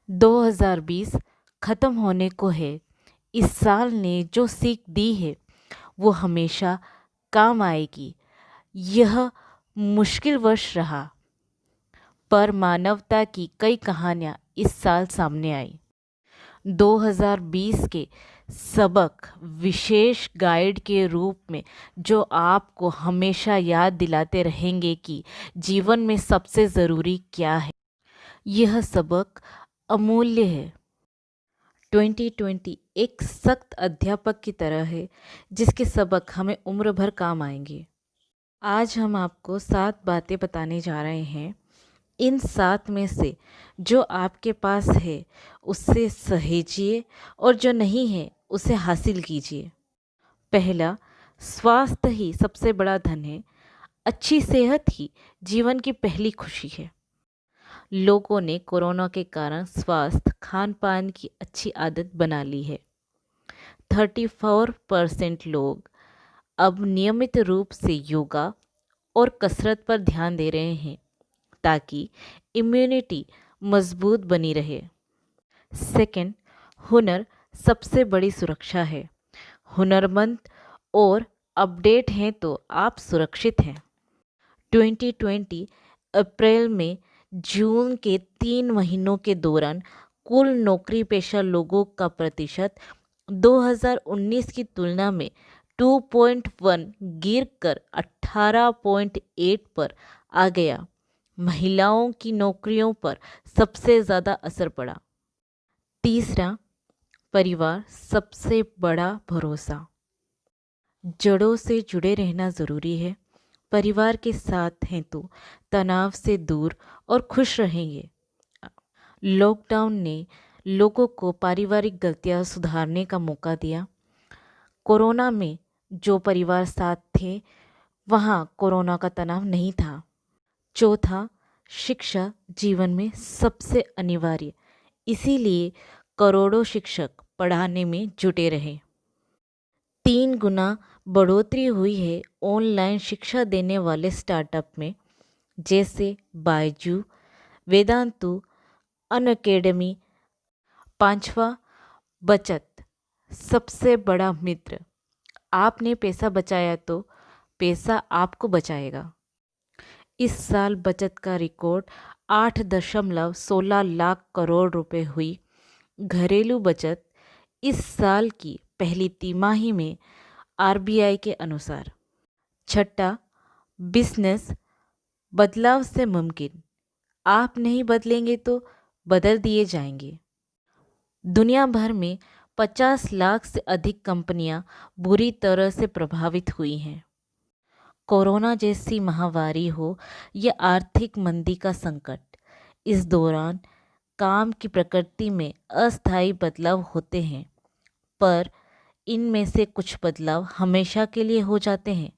2020 ख़त्म होने को है। इस साल ने जो सीख दी है वो हमेशा काम आएगी। यह मुश्किल वर्ष रहा, पर मानवता की कई कहानियाँ इस साल सामने आई। 2020 के सबक विशेष गाइड के रूप में जो आपको हमेशा याद दिलाते रहेंगे कि जीवन में सबसे ज़रूरी क्या है। यह सबक अमूल्य है। 2020 एक सख्त अध्यापक की तरह है जिसके सबक हमें उम्र भर काम आएंगे। आज हम आपको 7 बातें बताने जा रहे हैं। इन 7 में से जो आपके पास है उससे सहेजिए और जो नहीं है उसे हासिल कीजिए। पहला, स्वास्थ्य ही सबसे बड़ा धन है। अच्छी सेहत ही जीवन की पहली खुशी है। लोगों ने कोरोना के कारण स्वास्थ्य खान पान की अच्छी आदत बना ली है। 34% लोग अब नियमित रूप से योगा और कसरत पर ध्यान दे रहे हैं ताकि इम्यूनिटी मजबूत बनी रहे। सेकंड, हुनर सबसे बड़ी सुरक्षा है। हुनरमंद और अपडेट हैं तो आप सुरक्षित हैं। 2020 अप्रैल में जून के 3 महीनों के दौरान कुल नौकरी पेशा लोगों का प्रतिशत 2019 की तुलना में 2.1 गिरकर 18.8 पर आ गया। महिलाओं की नौकरियों पर सबसे ज़्यादा असर पड़ा। तीसरा, परिवार सबसे बड़ा भरोसा। जड़ों से जुड़े रहना ज़रूरी है। परिवार के साथ हैं तो तनाव से दूर और खुश रहेंगे। लॉकडाउन ने लोगों को पारिवारिक गलतियां सुधारने का मौका दिया। कोरोना में जो परिवार साथ थे वहाँ कोरोना का तनाव नहीं था। चौथा, शिक्षा जीवन में सबसे अनिवार्य, इसीलिए करोड़ों शिक्षक पढ़ाने में जुटे रहे। 3 गुना बढ़ोतरी हुई है ऑनलाइन शिक्षा देने वाले स्टार्टअप में, जैसे बायजू, वेदांतु, अनअकैडमी। पांचवा, बचत सबसे बड़ा मित्र। आपने पैसा बचाया तो पैसा आपको बचाएगा। इस साल बचत का रिकॉर्ड 8.16 लाख करोड़ रुपए हुई। घरेलू बचत इस साल की पहली तिमाही में आरबीआई के अनुसार। छठा, बिजनेस बदलाव से मुमकिन। आप नहीं बदलेंगे तो बदल दिए जाएंगे। दुनिया भर में 50 लाख से अधिक कंपनियां बुरी तरह से प्रभावित हुई हैं। कोरोना जैसी महामारी हो या आर्थिक मंदी का संकट, इस दौरान काम की प्रकृति में अस्थायी बदलाव होते हैं, पर इनमें से कुछ बदलाव हमेशा के लिए हो जाते हैं।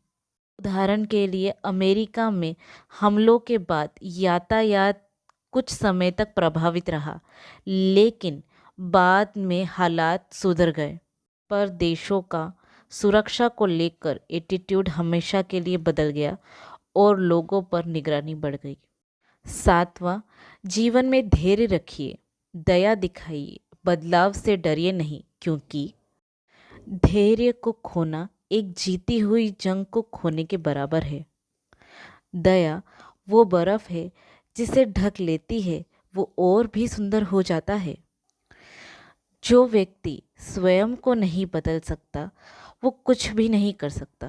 उदाहरण के लिए अमेरिका में हमलों के बाद यातायात कुछ समय तक प्रभावित रहा, लेकिन बाद में हालात सुधर गए। पर देशों का सुरक्षा को लेकर एटीट्यूड हमेशा के लिए बदल गया और लोगों पर निगरानी बढ़ गई। 7वां, जीवन में धैर्य रखिए, दया दिखाइए, बदलाव से डरिए नहीं, क्योंकि धैर्य को खोना एक जीती हुई जंग को खोने के बराबर है। दया वो बर्फ है जिसे ढक लेती है वो और भी सुंदर हो जाता है। जो व्यक्ति स्वयं को नहीं बदल सकता वो कुछ भी नहीं कर सकता।